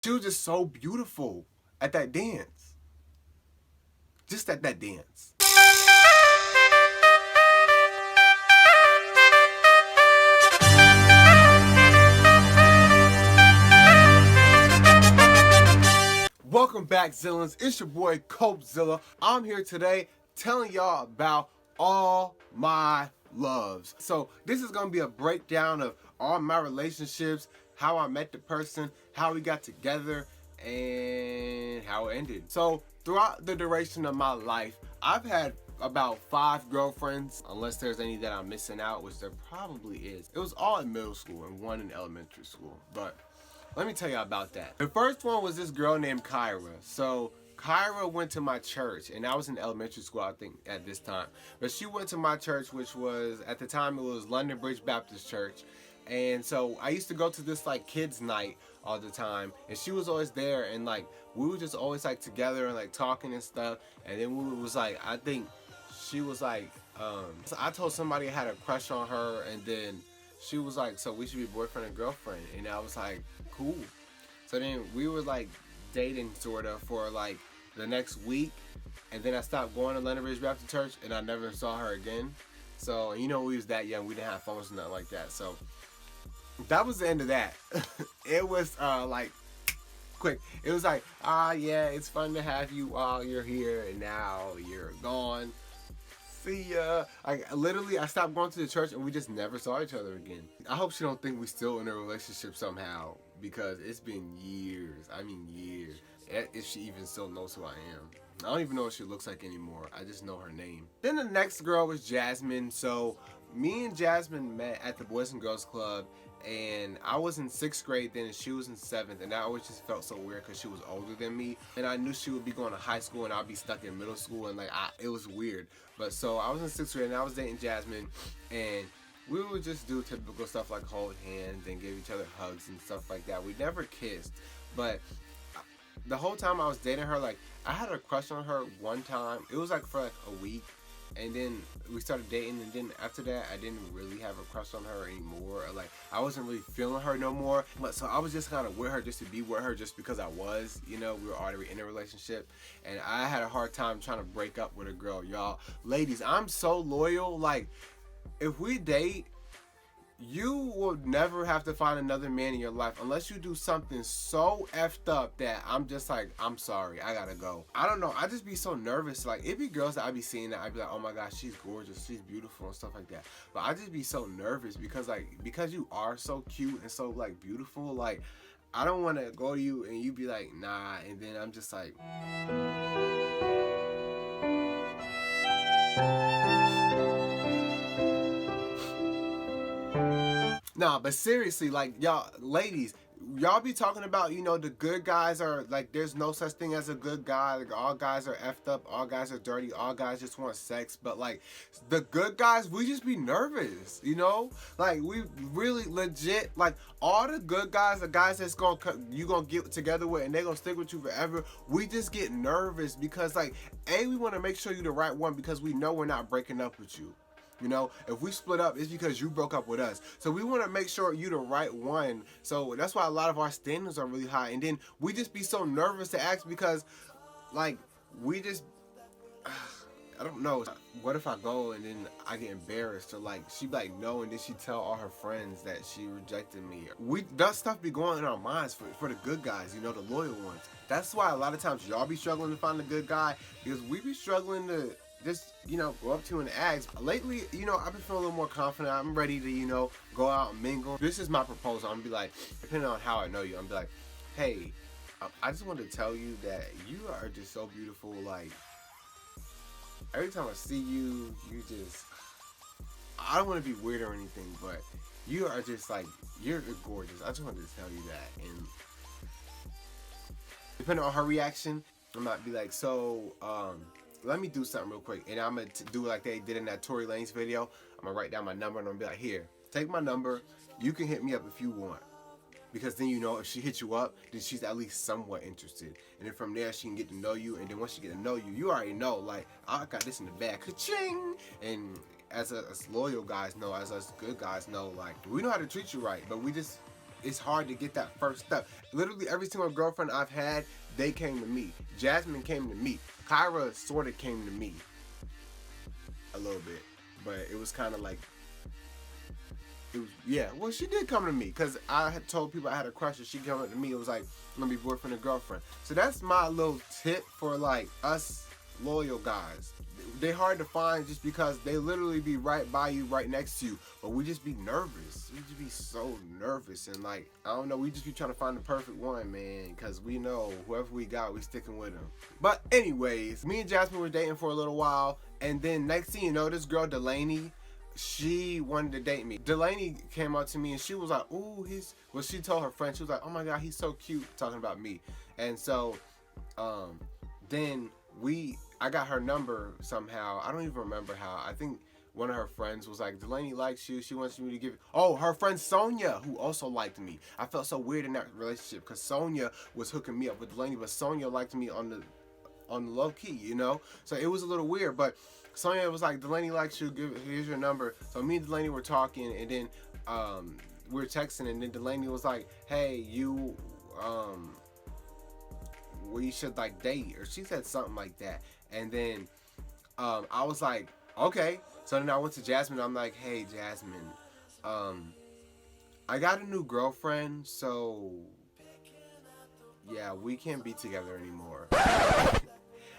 She was just so beautiful at that dance. Just at that dance. Welcome back, Zillans. It's your boy Copezilla. I'm here today telling y'all about all my loves. So this is gonna be a breakdown of all my relationships, how I met the person, how we got together, and how it ended. So throughout the duration of my life, I've had about 5 girlfriends, unless there's any that I'm missing out, which there probably is. It was all in middle school and one in elementary school, but let me tell you about that. The first one was this girl named Kyra. So Kyra went to my church, and I was in elementary school, I think, at this time. But she went to my church, which was, at the time, it was London Bridge Baptist Church. And so I used to go to this like kids night all the time, and she was always there, and like we were just always like together and like talking and stuff. And then we was like, I think she was like, so I told somebody I had a crush on her, and then she was like, so we should be boyfriend and girlfriend. And I was like, cool. So then we were like dating sort of for like the next week, and then I stopped going to London Bridge Baptist Church, and I never saw her again. So you know, we was that young, we didn't have phones and nothing like that. So that was the end of that. It was like quick. It was like, yeah, it's fun to have you while you're here, and now you're gone. See ya. Like literally, I stopped going to the church, and we just never saw each other again. I hope she don't think we still in a relationship somehow, because it's been years. I mean years. If she even still knows who I am. I don't even know what she looks like anymore. I just know her name. Then the next girl was Jasmine. So me and Jasmine met at the Boys and Girls Club, and I was in 6th grade then, and she was in 7th, and I always just felt so weird because she was older than me, and I knew she would be going to high school and I'd be stuck in middle school, and like it was weird. But so I was in 6th grade and I was dating Jasmine, and we would just do typical stuff like hold hands and give each other hugs and stuff like that. We never kissed, but the whole time I was dating her, like I had a crush on her one time. It was like for like a week, and then we started dating, and then after that I didn't really have a crush on her anymore, or like I wasn't really feeling her no more. But so I was just kind of with her just to be with her, just because I was, you know, we were already in a relationship, and I had a hard time trying to break up with a girl. Y'all ladies, I'm so loyal. Like if we date, you will never have to find another man in your life unless you do something so effed up that I'm just like, I'm sorry, I gotta go. I don't know, I just be so nervous. Like it be girls that I be seeing that I be like, oh my gosh, she's gorgeous, she's beautiful and stuff like that. But I just be so nervous because you are so cute and so like beautiful. Like I don't want to go to you and you be like, nah, and then I'm just like, nah, but seriously, like y'all, ladies, y'all be talking about, you know, the good guys are like, there's no such thing as a good guy. Like all guys are effed up, all guys are dirty, all guys just want sex. But like the good guys, we just be nervous, you know. Like we really legit, like all the good guys, the guys that's you gonna get together with and they gonna stick with you forever. We just get nervous because like, we want to make sure you're the right one because we know we're not breaking up with you. You know, if we split up, it's because you broke up with us. So we want to make sure you're the right one. So that's why a lot of our standards are really high. And then we just be so nervous to ask because, like, we just, I don't know. What if I go and then I get embarrassed, or like she be like no, and then she tell all her friends that she rejected me. That stuff be going in our minds for the good guys, you know, the loyal ones. That's why a lot of times y'all be struggling to find a good guy, because we be struggling to just, you know, go up to you and ask. Lately, you know, I've been feeling a little more confident. I'm ready to, you know, go out and mingle. This is my proposal. I'm gonna be like, depending on how I know you, I'm gonna be like, hey, I just wanted to tell you that you are just so beautiful. Like every time I see you, you just, I don't want to be weird or anything, but you are just like, you're gorgeous. I just wanted to tell you that. And depending on her reaction, I might be like, so, let me do something real quick. And I'm going to do like they did in that Tory Lanez video. I'm going to write down my number and I'm going to be like, here, take my number. You can hit me up if you want. Because then, you know, if she hits you up, then she's at least somewhat interested. And then from there, she can get to know you. And then once she get to know you, you already know, like, I got this in the bag. Ka-ching! And as loyal guys know, as us good guys know, like, we know how to treat you right. But we just it's hard to get that first step. Literally every single girlfriend I've had, they came to me. Jasmine came to me. Kyra sort of came to me a little bit, but it was kind of like, well, she did come to me because I had told people I had a crush, and she came up to me. It was like, I'm gonna be boyfriend and girlfriend. So that's my little tip for like us loyal guys. They're hard to find just because they literally be right by you, right next to you, but we just be nervous. We just be so nervous, and like, I don't know, we just be trying to find the perfect one, man, because we know whoever we got, we sticking with them. But anyways, me and Jasmine were dating for a little while, and then next thing you know, this girl Delaney, she wanted to date me. Delaney came up to me and she was like, ooh, she told her friend, she was like, oh my God, he's so cute, talking about me. And so then I got her number somehow. I don't even remember how. I think one of her friends was like, Delaney likes you. She wants me to give. Oh, her friend Sonia, who also liked me. I felt so weird in that relationship because Sonia was hooking me up with Delaney, but Sonia liked me on the low key, you know? So it was a little weird, but Sonia was like, Delaney likes you, here's your number. So me and Delaney were talking, and then we were texting, and then Delaney was like, hey, we should like date, or she said something like that. And then I was like, okay. So then I went to Jasmine. I'm like, hey, Jasmine, I got a new girlfriend, so yeah, we can't be together anymore.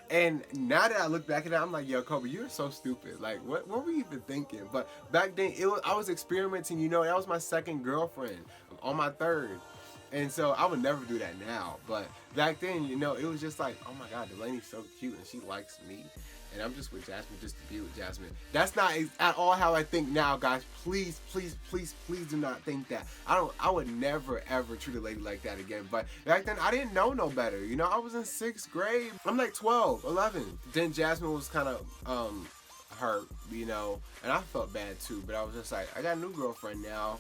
And now that I look back at it, I'm like, yo, Kobe, you're so stupid. Like, what were you even thinking? But back then, I was experimenting, you know, that was my second girlfriend on my third. And so I would never do that now. But back then, you know, it was just like, oh my God, Delaney's so cute and she likes me. And I'm just with Jasmine just to be with Jasmine. That's not at all how I think now, guys. Please, please, please, please do not think that. I would never, ever treat a lady like that again. But back then, I didn't know no better. You know, I was in 6th grade. I'm like 12, 11. Then Jasmine was kind of hurt, you know. And I felt bad too. But I was just like, I got a new girlfriend now.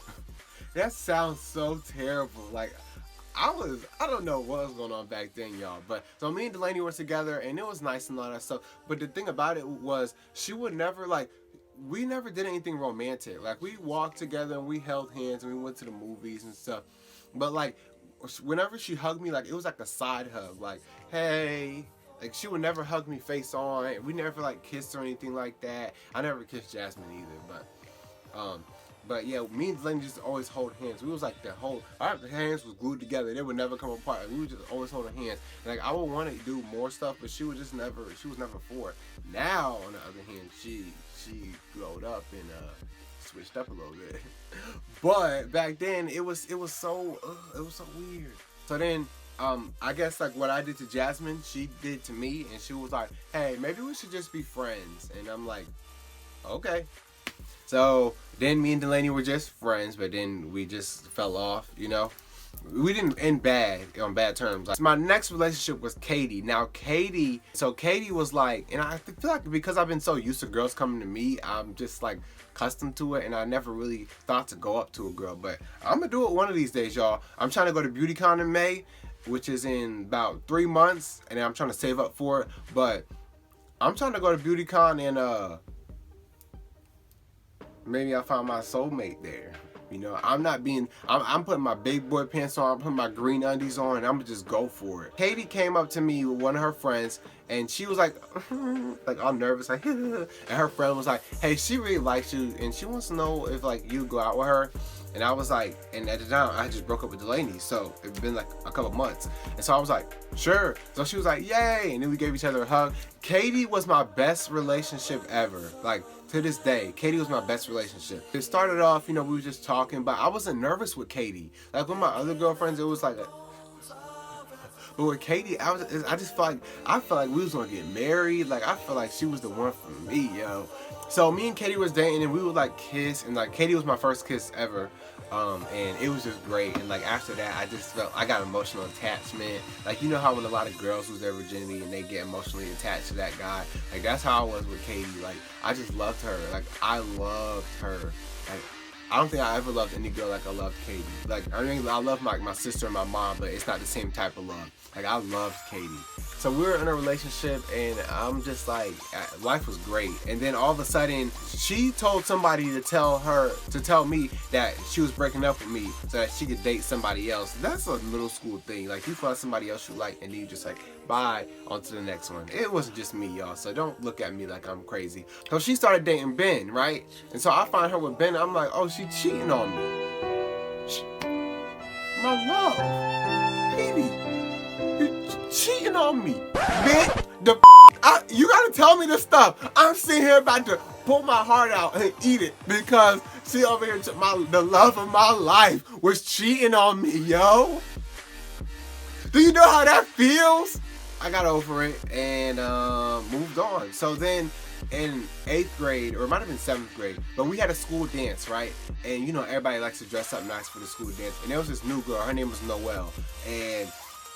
That sounds so terrible. Like, I don't know what was going on back then, y'all. But so me and Delaney were together, and it was nice and all that stuff. But the thing about it was, she would never, like, we never did anything romantic. Like, we walked together and we held hands and we went to the movies and stuff. But like, whenever she hugged me, like, it was like a side hug, like, hey. Like, she would never hug me face on. We never like kissed or anything like that. I never kissed Jasmine either, but yeah, me and Delaney just always hold hands. We was like our hands was glued together. They would never come apart. We would just always hold hands. And like, I would want to do more stuff, but she was never for it. Now, on the other hand, she glowed up and switched up a little bit. But back then, it was so weird. So then, I guess like what I did to Jasmine, she did to me, and she was like, hey, maybe we should just be friends. And I'm like, okay. So then me and Delaney were just friends, but then we just fell off, you know. We didn't end on bad terms. Like, my next relationship was Katie. Now Katie was like, and I feel like because I've been so used to girls coming to me, I'm just like accustomed to it, and I never really thought to go up to a girl. But I'm gonna do it one of these days, y'all. I'm trying to go to BeautyCon in May, which is in about 3 months, and I'm trying to save up for it. But I'm trying to go to BeautyCon and maybe I found my soulmate there. You know, I'm putting my big boy pants on, I'm putting my green undies on, and I'm gonna just go for it. Katie came up to me with one of her friends, and she was like, like all nervous, like, and her friend was like, hey, she really likes you, and she wants to know if like you go out with her. And I was like, and at the time, I just broke up with Delaney, so it's been like a couple months. And so I was like, sure. So she was like, yay, and then we gave each other a hug. Katie was my best relationship ever. Like, to this day, Katie was my best relationship. It started off, you know, we were just talking, but I wasn't nervous with Katie. Like, with my other girlfriends, it was like but with Katie, I felt like we was gonna get married. Like, I felt like she was the one for me, yo. So me and Katie was dating, and we would like kiss, and like Katie was my first kiss ever, and it was just great. And like after that, I just felt I got emotional attachment. Like, you know how when a lot of girls lose their virginity and they get emotionally attached to that guy. Like, that's how I was with Katie. Like, I just loved her. Like, I loved her. Like, I don't think I ever loved any girl like I loved Katie. Like, I mean, I love my sister and my mom, but it's not the same type of love. Like, I loved Katie. So we were in a relationship, and I'm just like, life was great. And then all of a sudden, she told somebody to tell me that she was breaking up with me so that she could date somebody else. That's a middle school thing. Like, you find somebody else you like, and then you just like, bye, on to the next one. It wasn't just me, y'all, so don't look at me like I'm crazy. So she started dating Ben, right? And so I find her with Ben, I'm like, oh, she cheating on me. My love, baby. Cheating on me, bitch. You gotta tell me this stuff. I'm sitting here about to pull my heart out and eat it because she over here, the love of my life, was cheating on me, yo. Do you know how that feels? I got over it and moved on. So then in 8th grade, or it might have been 7th grade, but we had a school dance, right? And you know, everybody likes to dress up nice for the school dance. And there was this new girl, her name was Noel. And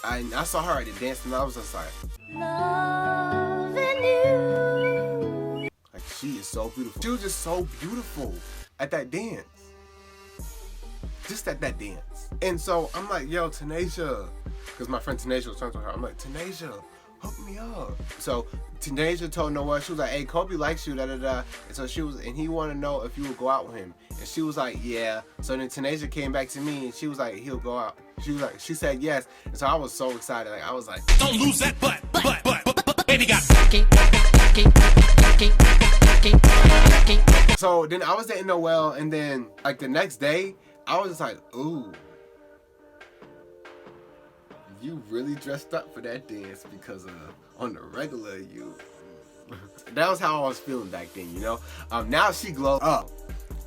I saw her at the dance and I was just like, loving you. Like, she is so beautiful. She was just so beautiful at that dance. Just at that dance. And so I'm like, yo, Tanasia, because my friend Tanasia was talking to her. I'm like, Tanasia, hook me up. So Tanasia told Noel, she was like, hey, Kobe likes you, da da da. And so he wanted to know if you would go out with him. And she was like, yeah. So then Tanasia came back to me and she was like, he'll go out. She said yes. And so I was so excited. Like, I was like, don't lose that butt. Baby got. So then I was dating Noel, and then like the next day, I was just like, ooh, you really dressed up for that dance because on the regular you. That was how I was feeling back then, you know. Now she glows up.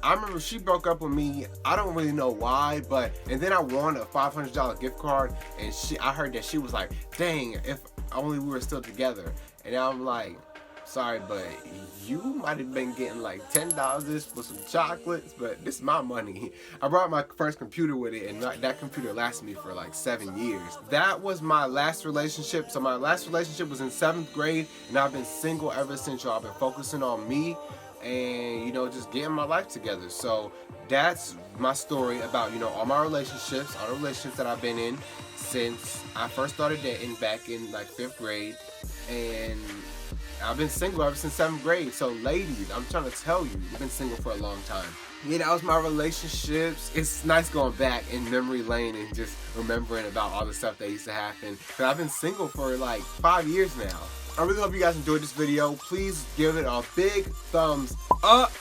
I remember she broke up with me. I don't really know why, and then I won a $500 gift card, and I heard that she was like, dang, if only we were still together. And I'm like, sorry, but you might have been getting like $10 for some chocolates, but this is my money. I brought my first computer with it, and that computer lasted me for like 7 years. That was my last relationship. So my last relationship was in 7th grade, and I've been single ever since, y'all. I've been focusing on me and, you know, just getting my life together. So that's my story about, you know, all my relationships, all the relationships that I've been in since I first started dating back in like 5th grade. And I've been single ever since 7th grade. So ladies, I'm trying to tell you, I've been single for a long time. Yeah, that was my relationships. It's nice going back in memory lane and just remembering about all the stuff that used to happen. But I've been single for like 5 years now. I really hope you guys enjoyed this video. Please give it a big thumbs up.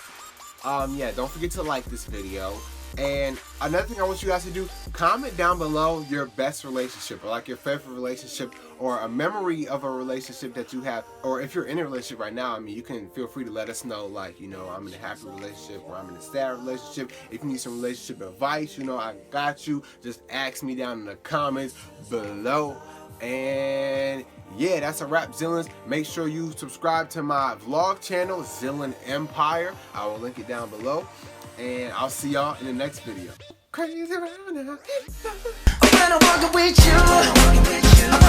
Yeah, don't forget to like this video. And another thing I want you guys to do, comment down below your best relationship, or like your favorite relationship, or a memory of a relationship that you have. Or if you're in a relationship right now, I mean, you can feel free to let us know, like, you know, I'm in a happy relationship or I'm in a sad relationship. If you need some relationship advice, you know, I got you. Just ask me down in the comments below. And yeah, that's a wrap, Zillins. Make sure you subscribe to my vlog channel, Zillin Empire. I will link it down below. And I'll see y'all in the next video. Crazy around now. When I'm walking with you.